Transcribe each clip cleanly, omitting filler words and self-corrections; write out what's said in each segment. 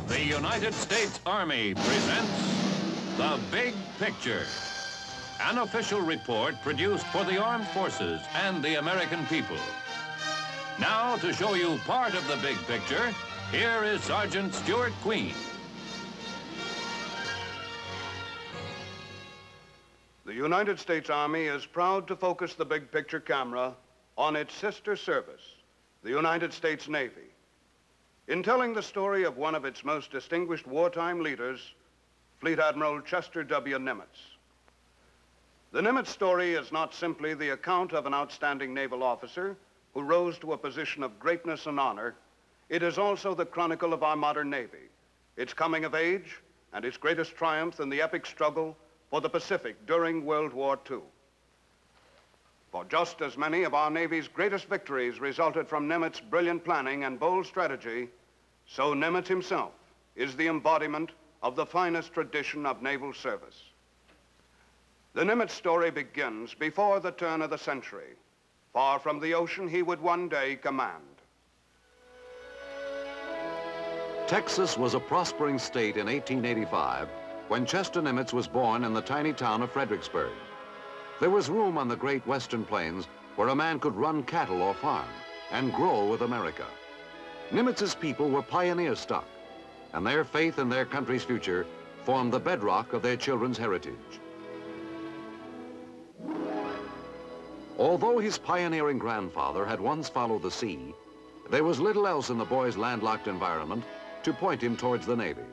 The United States Army presents The Big Picture, an official report produced for the armed forces and the American people. Now, to show you part of the big picture, here is Sergeant Stuart Queen. The United States Army is proud to focus the big picture camera on its sister service, the United States Navy. In telling the story of one of its most distinguished wartime leaders, Fleet Admiral Chester W. Nimitz. The Nimitz story is not simply the account of an outstanding naval officer who rose to a position of greatness and honor. It is also the chronicle of our modern Navy, its coming of age, and its greatest triumph in the epic struggle for the Pacific during World War II. For just as many of our Navy's greatest victories resulted from Nimitz's brilliant planning and bold strategy, so Nimitz himself is the embodiment of the finest tradition of naval service. The Nimitz story begins before the turn of the century. Far from the ocean, he would one day command. Texas was a prospering state in 1885 when Chester Nimitz was born in the tiny town of Fredericksburg. There was room on the great western plains where a man could run cattle or farm and grow with America. Nimitz's people were pioneer stock, and their faith in their country's future formed the bedrock of their children's heritage. Although his pioneering grandfather had once followed the sea, there was little else in the boy's landlocked environment to point him towards the Navy.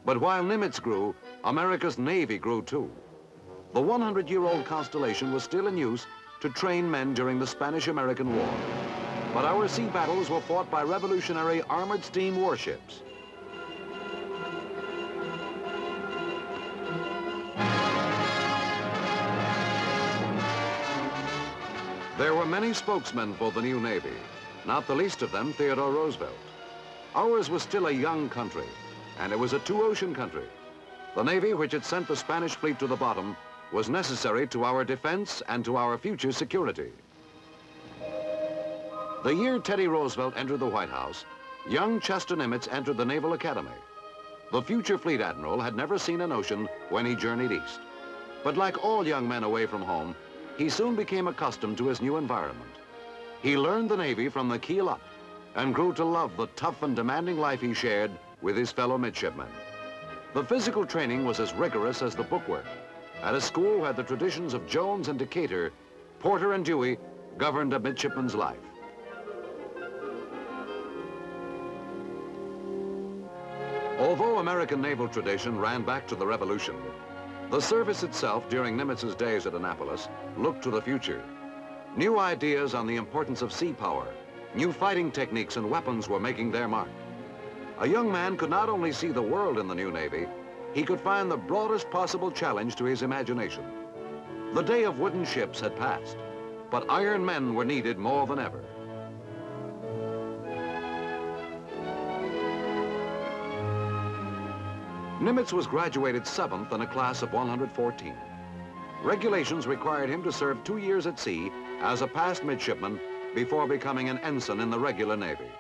But while Nimitz grew, America's Navy grew too. The 100-year-old Constellation was still in use to train men during the Spanish-American War. But our sea battles were fought by revolutionary armored steam warships. There were many spokesmen for the new Navy, not the least of them Theodore Roosevelt. Ours was still a young country, and it was a two-ocean country. The Navy, which had sent the Spanish fleet to the bottom, was necessary to our defense and to our future security. The year Teddy Roosevelt entered the White House, young Chester Nimitz entered the Naval Academy. The future fleet admiral had never seen an ocean when he journeyed east. But like all young men away from home, he soon became accustomed to his new environment. He learned the Navy from the keel up and grew to love the tough and demanding life he shared with his fellow midshipmen. The physical training was as rigorous as the bookwork. At a school where the traditions of Jones and Decatur, Porter and Dewey governed a midshipman's life. Although American naval tradition ran back to the Revolution, the service itself during Nimitz's days at Annapolis looked to the future. New ideas on the importance of sea power, new fighting techniques and weapons were making their mark. A young man could not only see the world in the new Navy, he could find the broadest possible challenge to his imagination. The day of wooden ships had passed, but iron men were needed more than ever. Nimitz was graduated 7th in a class of 114. Regulations required him to serve 2 years at sea as a passed midshipman before becoming an ensign in the regular Navy.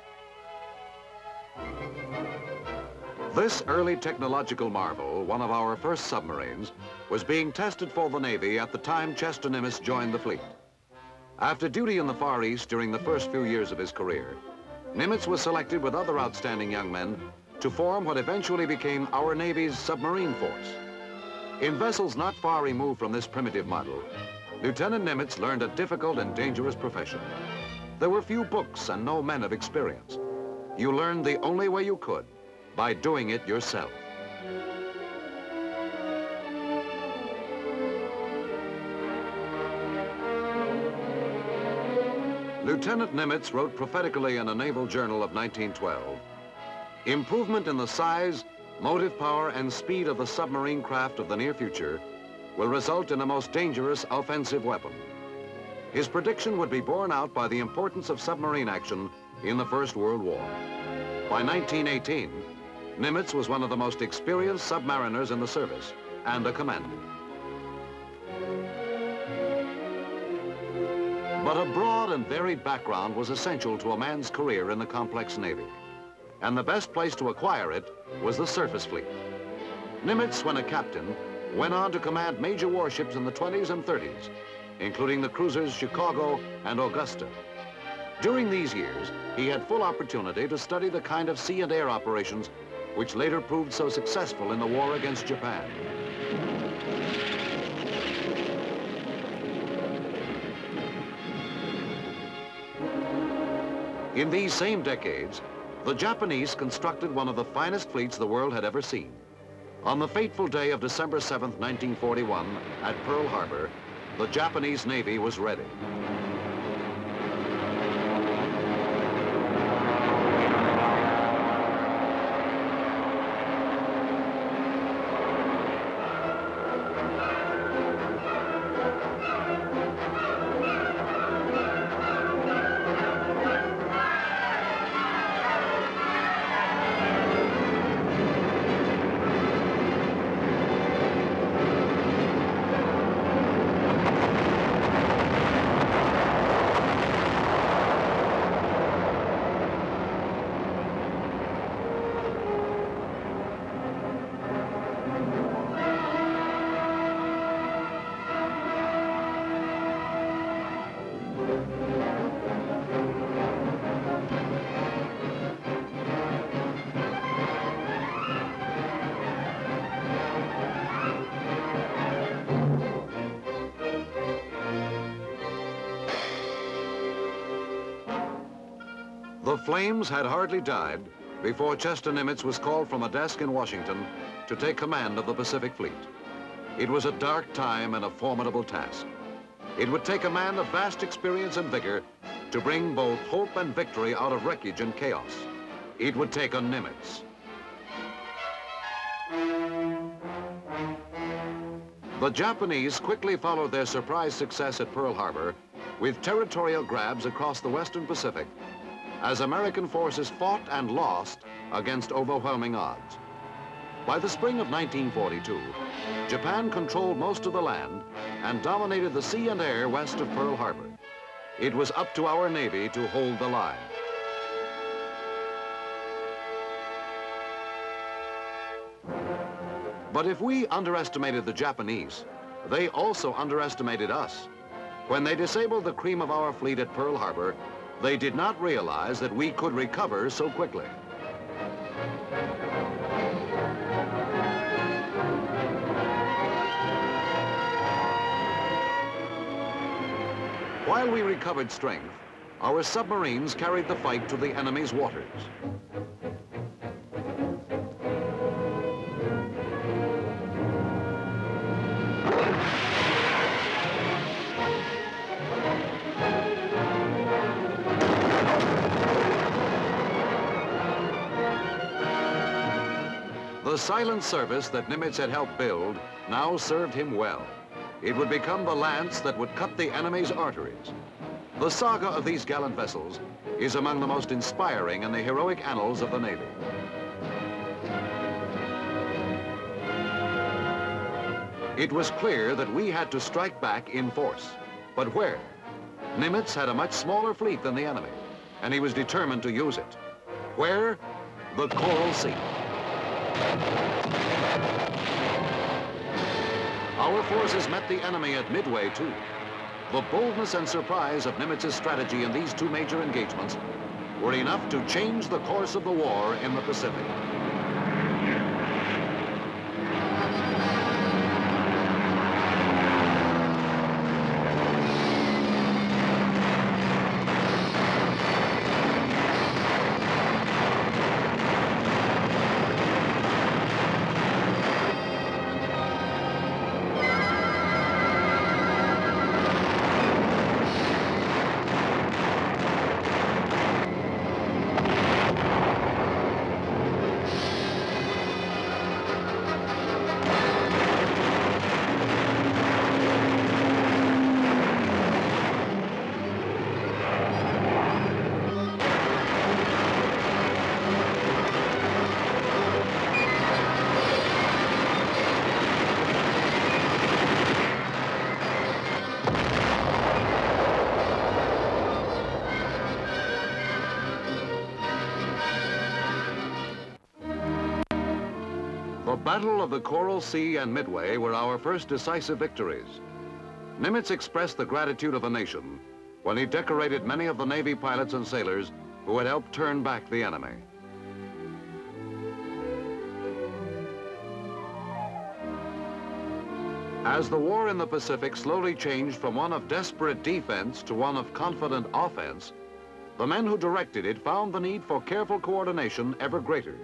This early technological marvel, one of our first submarines, was being tested for the Navy at the time Chester Nimitz joined the fleet. After duty in the Far East during the first few years of his career, Nimitz was selected with other outstanding young men to form what eventually became our Navy's submarine force. In vessels not far removed from this primitive model, Lieutenant Nimitz learned a difficult and dangerous profession. There were few books and no men of experience. You learned the only way you could, by doing it yourself. Lieutenant Nimitz wrote prophetically in a naval journal of 1912, "Improvement in the size, motive power, and speed of the submarine craft of the near future will result in a most dangerous offensive weapon. His prediction would be borne out by the importance of submarine action in the First World War. By 1918, Nimitz was one of the most experienced submariners in the service and a commander. But a broad and varied background was essential to a man's career in the complex Navy. And the best place to acquire it was the surface fleet. Nimitz, when a captain, went on to command major warships in the 20s and 30s, including the cruisers Chicago and Augusta. During these years, he had full opportunity to study the kind of sea and air operations which later proved so successful in the war against Japan. In these same decades, the Japanese constructed one of the finest fleets the world had ever seen. On the fateful day of December 7th, 1941, at Pearl Harbor, the Japanese Navy was ready. The flames had hardly died before Chester Nimitz was called from a desk in Washington to take command of the Pacific Fleet. It was a dark time and a formidable task. It would take a man of vast experience and vigor to bring both hope and victory out of wreckage and chaos. It would take a Nimitz. The Japanese quickly followed their surprise success at Pearl Harbor with territorial grabs across the Western Pacific as American forces fought and lost against overwhelming odds. By the spring of 1942, Japan controlled most of the land and dominated the sea and air west of Pearl Harbor. It was up to our Navy to hold the line. But if we underestimated the Japanese, they also underestimated us. When they disabled the cream of our fleet at Pearl Harbor, they did not realize that we could recover so quickly. While we recovered strength, our submarines carried the fight to the enemy's waters. The silent service that Nimitz had helped build now served him well. It would become the lance that would cut the enemy's arteries. The saga of these gallant vessels is among the most inspiring in the heroic annals of the Navy. It was clear that we had to strike back in force. But where? Nimitz had a much smaller fleet than the enemy, and he was determined to use it. Where? The Coral Sea. Our forces met the enemy at Midway, too. The boldness and surprise of Nimitz's strategy in these two major engagements were enough to change the course of the war in the Pacific. Battle of the Coral Sea and Midway were our first decisive victories. Nimitz expressed the gratitude of the nation when he decorated many of the Navy pilots and sailors who had helped turn back the enemy. As the war in the Pacific slowly changed from one of desperate defense to one of confident offense, the men who directed it found the need for careful coordination ever greater.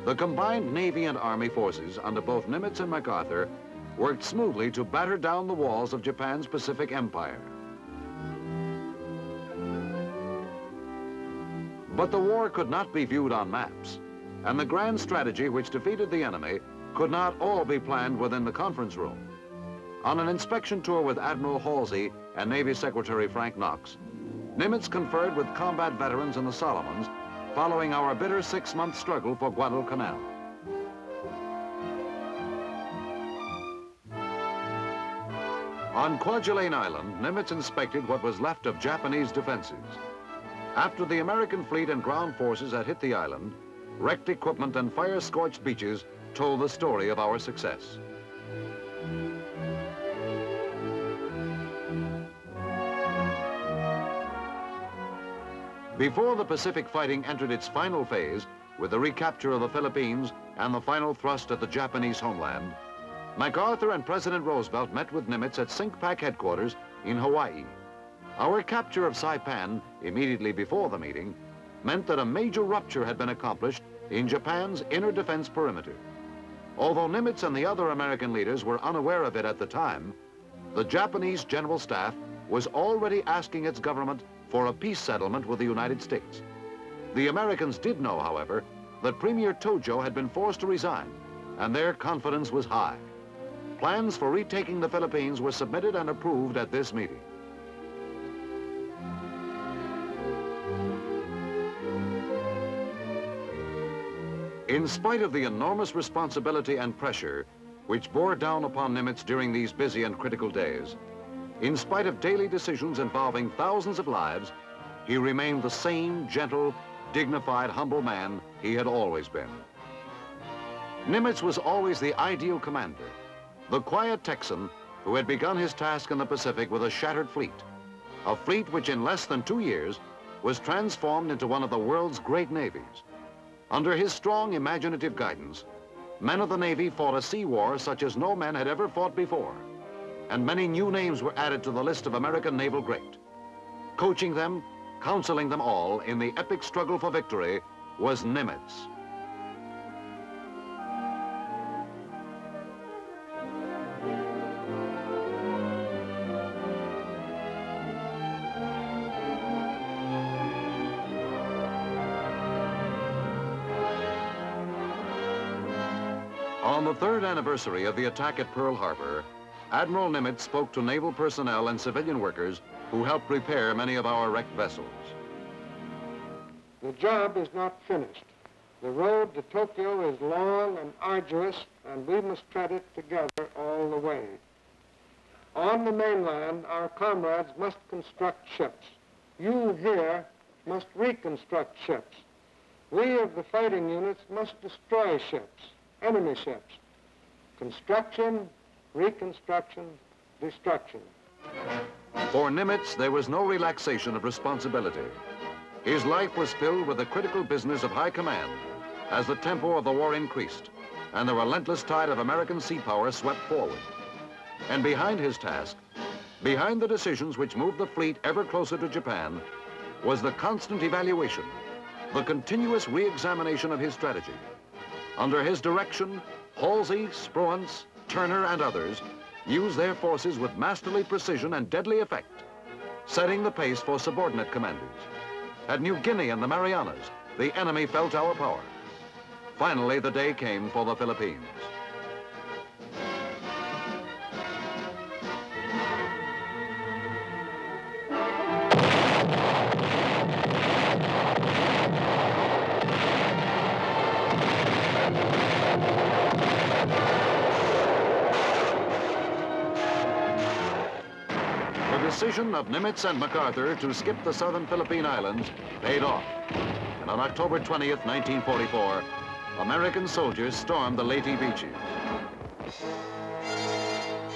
The combined Navy and Army forces under both Nimitz and MacArthur worked smoothly to batter down the walls of Japan's Pacific Empire. But the war could not be viewed on maps, and the grand strategy which defeated the enemy could not all be planned within the conference room. On an inspection tour with Admiral Halsey and Navy Secretary Frank Knox, Nimitz conferred with combat veterans in the Solomons following our bitter 6-month struggle for Guadalcanal. On Kwajalein Island, Nimitz inspected what was left of Japanese defenses. After the American fleet and ground forces had hit the island, wrecked equipment and fire-scorched beaches told the story of our success. Before the Pacific fighting entered its final phase, with the recapture of the Philippines and the final thrust at the Japanese homeland, MacArthur and President Roosevelt met with Nimitz at CINCPAC headquarters in Hawaii. Our capture of Saipan immediately before the meeting meant that a major rupture had been accomplished in Japan's inner defense perimeter. Although Nimitz and the other American leaders were unaware of it at the time, the Japanese General Staff was already asking its government for a peace settlement with the United States. The Americans did know, however, that Premier Tojo had been forced to resign, and their confidence was high. Plans for retaking the Philippines were submitted and approved at this meeting. In spite of the enormous responsibility and pressure which bore down upon Nimitz during these busy and critical days, in spite of daily decisions involving thousands of lives, he remained the same gentle, dignified, humble man he had always been. Nimitz was always the ideal commander, the quiet Texan who had begun his task in the Pacific with a shattered fleet, a fleet which in less than 2 years was transformed into one of the world's great navies. Under his strong, imaginative guidance, men of the Navy fought a sea war such as no men had ever fought before, and many new names were added to the list of American naval great. Coaching them, counseling them all in the epic struggle for victory was Nimitz. On the 3rd anniversary of the attack at Pearl Harbor, Admiral Nimitz spoke to naval personnel and civilian workers who helped repair many of our wrecked vessels. The job is not finished. The road to Tokyo is long and arduous, and we must tread it together all the way. On the mainland, our comrades must construct ships. You here must reconstruct ships. We of the fighting units must destroy ships, enemy ships. Construction, reconstruction, destruction. For Nimitz, there was no relaxation of responsibility. His life was filled with the critical business of high command as the tempo of the war increased and the relentless tide of American sea power swept forward. And behind his task, behind the decisions which moved the fleet ever closer to Japan, was the constant evaluation, the continuous re-examination of his strategy. Under his direction, Halsey, Spruance, Turner, and others used their forces with masterly precision and deadly effect, setting the pace for subordinate commanders. At New Guinea and the Marianas, the enemy felt our power. Finally, the day came for the Philippines. The decision of Nimitz and MacArthur to skip the southern Philippine Islands paid off. And on October 20th, 1944, American soldiers stormed the Leyte beaches.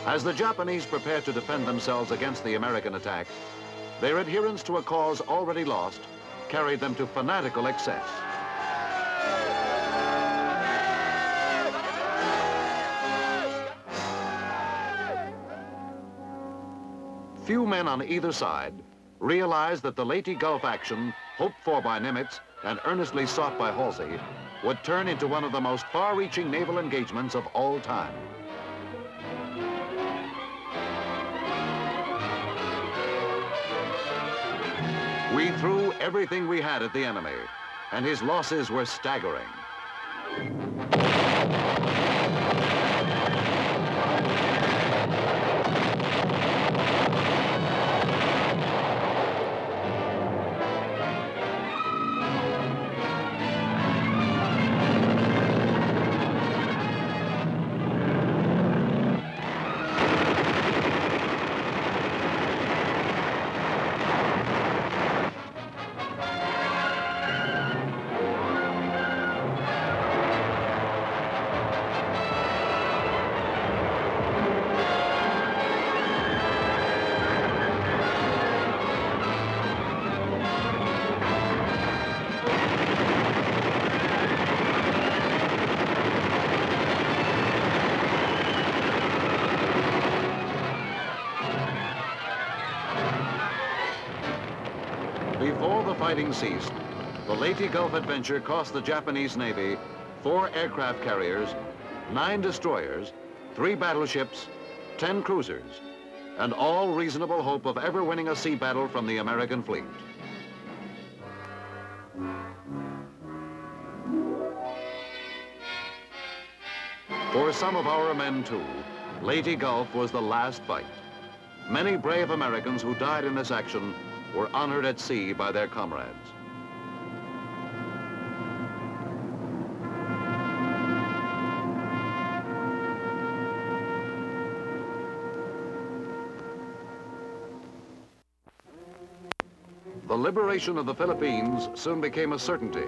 As the Japanese prepared to defend themselves against the American attack, their adherence to a cause already lost carried them to fanatical excess. Few men on either side realized that the Leyte Gulf action, hoped for by Nimitz and earnestly sought by Halsey, would turn into one of the most far-reaching naval engagements of all time. We threw everything we had at the enemy, and his losses were staggering. Before the fighting ceased, the Leyte Gulf adventure cost the Japanese Navy 4 aircraft carriers, 9 destroyers, 3 battleships, 10 cruisers, and all reasonable hope of ever winning a sea battle from the American fleet. For some of our men, too, Leyte Gulf was the last fight. Many brave Americans who died in this action were honored at sea by their comrades. The liberation of the Philippines soon became a certainty,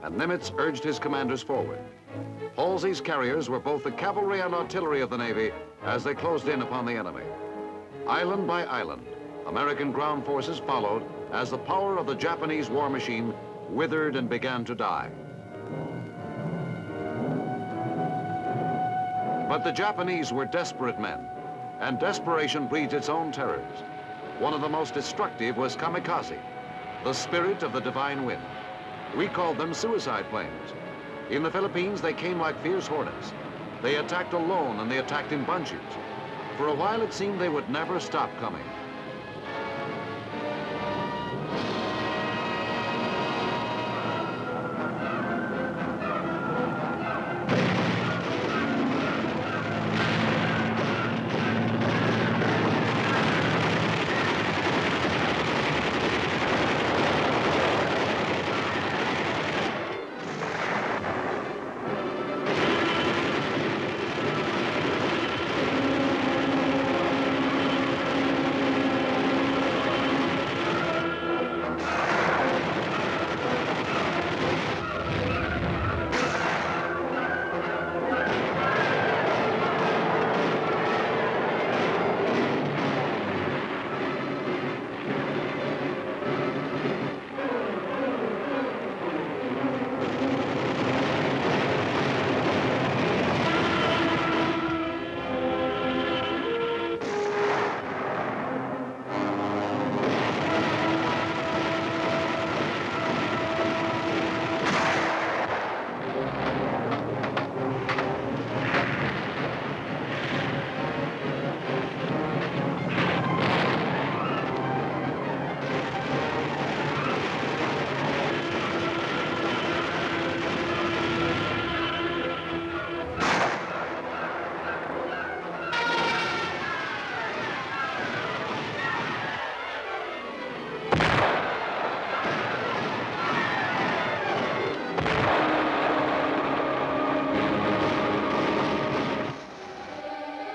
and Nimitz urged his commanders forward. Halsey's carriers were both the cavalry and artillery of the Navy as they closed in upon the enemy. Island by island, American ground forces followed as the power of the Japanese war machine withered and began to die. But the Japanese were desperate men, and desperation breeds its own terrors. One of the most destructive was Kamikaze, the spirit of the divine wind. We called them suicide planes. In the Philippines, they came like fierce hornets. They attacked alone and they attacked in bunches. For a while, it seemed they would never stop coming.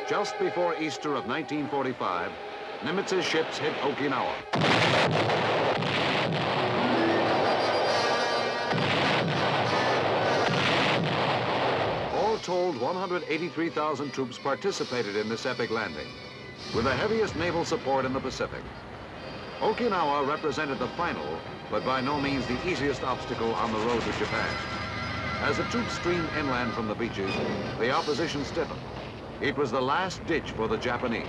Just before Easter of 1945, Nimitz's ships hit Okinawa. told, 183,000 troops participated in this epic landing, with the heaviest naval support in the Pacific. Okinawa represented the final, but by no means the easiest obstacle on the road to Japan. As the troops streamed inland from the beaches, the opposition stiffened. It was the last ditch for the Japanese.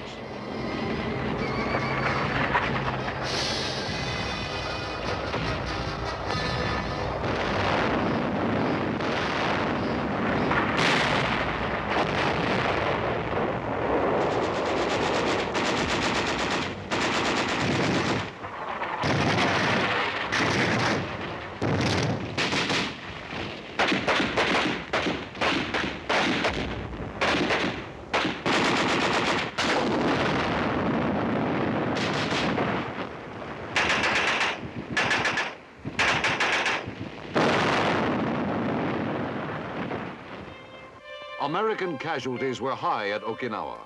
American casualties were high at Okinawa.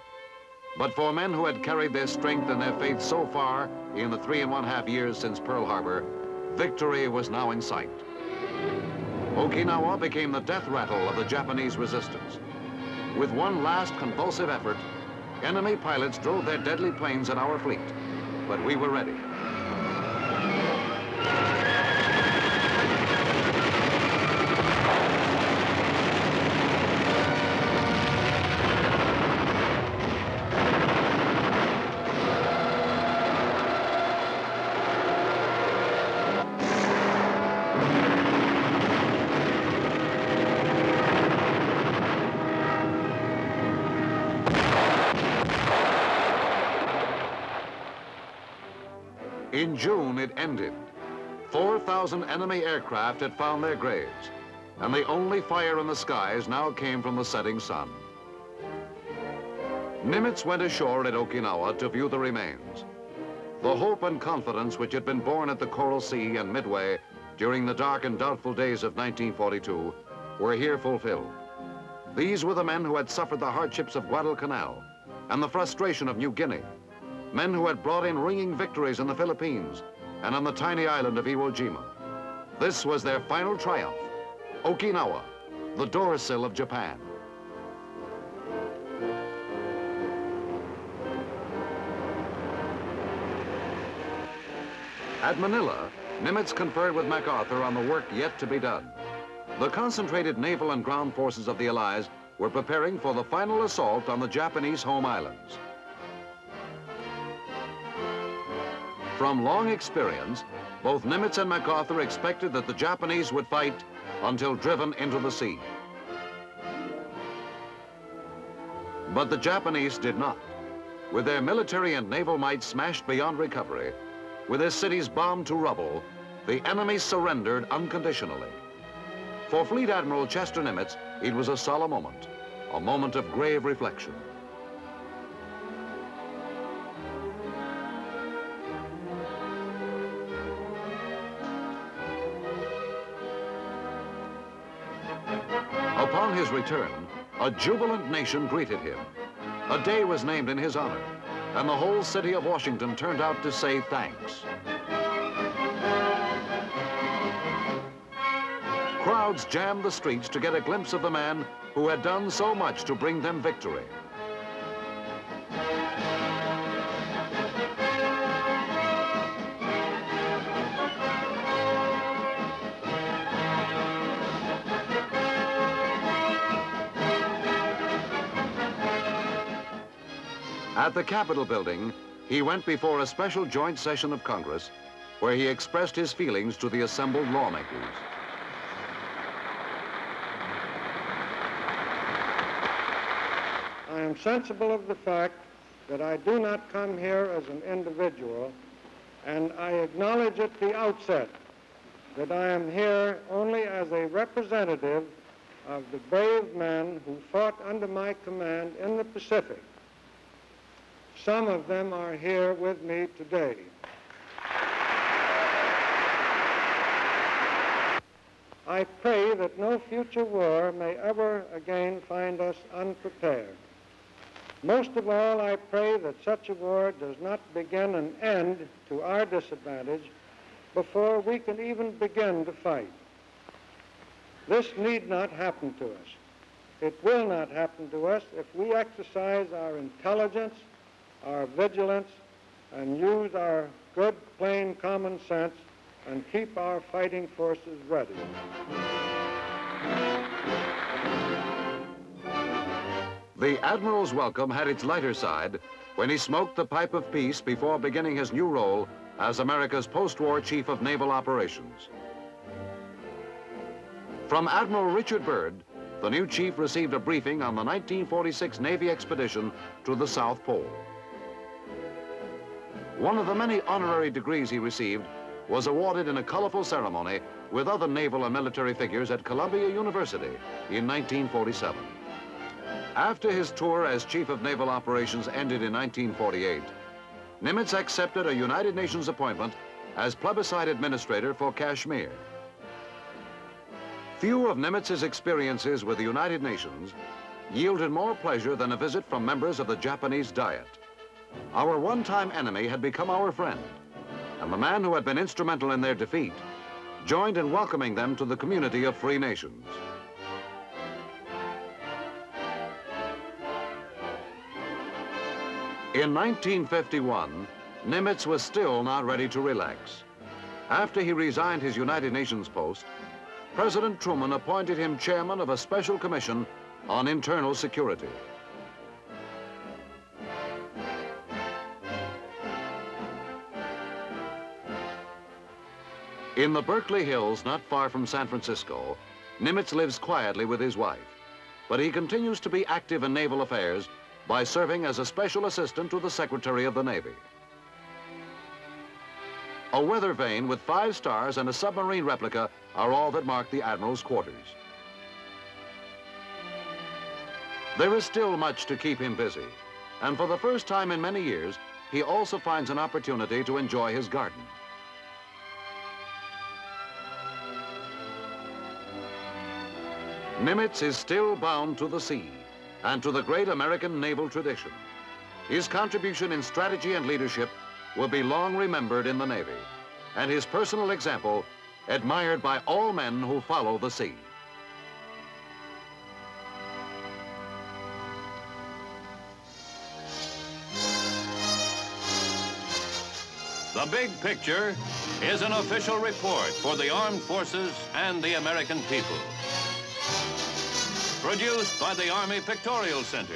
But for men who had carried their strength and their faith so far in the 3½ years since Pearl Harbor, victory was now in sight. Okinawa became the death rattle of the Japanese resistance. With one last convulsive effort, enemy pilots drove their deadly planes at our fleet, but we were ready. In June, it ended. 4,000 enemy aircraft had found their graves, and the only fire in the skies now came from the setting sun. Nimitz went ashore at Okinawa to view the remains. The hope and confidence which had been born at the Coral Sea and Midway during the dark and doubtful days of 1942 were here fulfilled. These were the men who had suffered the hardships of Guadalcanal and the frustration of New Guinea. Men who had brought in ringing victories in the Philippines and on the tiny island of Iwo Jima. This was their final triumph. Okinawa, the doorsill of Japan. At Manila, Nimitz conferred with MacArthur on the work yet to be done. The concentrated naval and ground forces of the Allies were preparing for the final assault on the Japanese home islands. From long experience, both Nimitz and MacArthur expected that the Japanese would fight until driven into the sea. But the Japanese did not. With their military and naval might smashed beyond recovery, with their cities bombed to rubble, the enemy surrendered unconditionally. For Fleet Admiral Chester Nimitz, it was a solemn moment, a moment of grave reflection. Upon his return, a jubilant nation greeted him. A day was named in his honor, and the whole city of Washington turned out to say thanks. Crowds jammed the streets to get a glimpse of the man who had done so much to bring them victory. At the Capitol building, he went before a special joint session of Congress where he expressed his feelings to the assembled lawmakers. I am sensible of the fact that I do not come here as an individual, and I acknowledge at the outset that I am here only as a representative of the brave men who fought under my command in the Pacific. Some of them are here with me today. I pray that no future war may ever again find us unprepared. Most of all, I pray that such a war does not begin and end to our disadvantage before we can even begin to fight. This need not happen to us. It will not happen to us if we exercise our intelligence, our vigilance, and use our good, plain common sense and keep our fighting forces ready. The Admiral's welcome had its lighter side when he smoked the pipe of peace before beginning his new role as America's post-war Chief of Naval Operations. From Admiral Richard Byrd, the new chief received a briefing on the 1946 Navy expedition to the South Pole. One of the many honorary degrees he received was awarded in a colorful ceremony with other naval and military figures at Columbia University in 1947. After his tour as Chief of Naval Operations ended in 1948, Nimitz accepted a United Nations appointment as plebiscite administrator for Kashmir. Few of Nimitz's experiences with the United Nations yielded more pleasure than a visit from members of the Japanese Diet. Our one-time enemy had become our friend, and the man who had been instrumental in their defeat joined in welcoming them to the community of free nations. In 1951, Nimitz was still not ready to relax. After he resigned his United Nations post, President Truman appointed him chairman of a special commission on internal security. In the Berkeley Hills, not far from San Francisco, Nimitz lives quietly with his wife, but he continues to be active in naval affairs by serving as a special assistant to the Secretary of the Navy. A weather vane with 5 stars and a submarine replica are all that mark the Admiral's quarters. There is still much to keep him busy, and for the first time in many years, he also finds an opportunity to enjoy his garden. Nimitz is still bound to the sea and to the great American naval tradition. His contribution in strategy and leadership will be long remembered in the Navy, and his personal example admired by all men who follow the sea. The Big Picture is an official report for the armed forces and the American people. Produced by the Army Pictorial Center.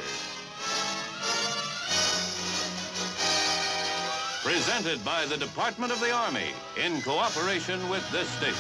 Presented by the Department of the Army in cooperation with this station.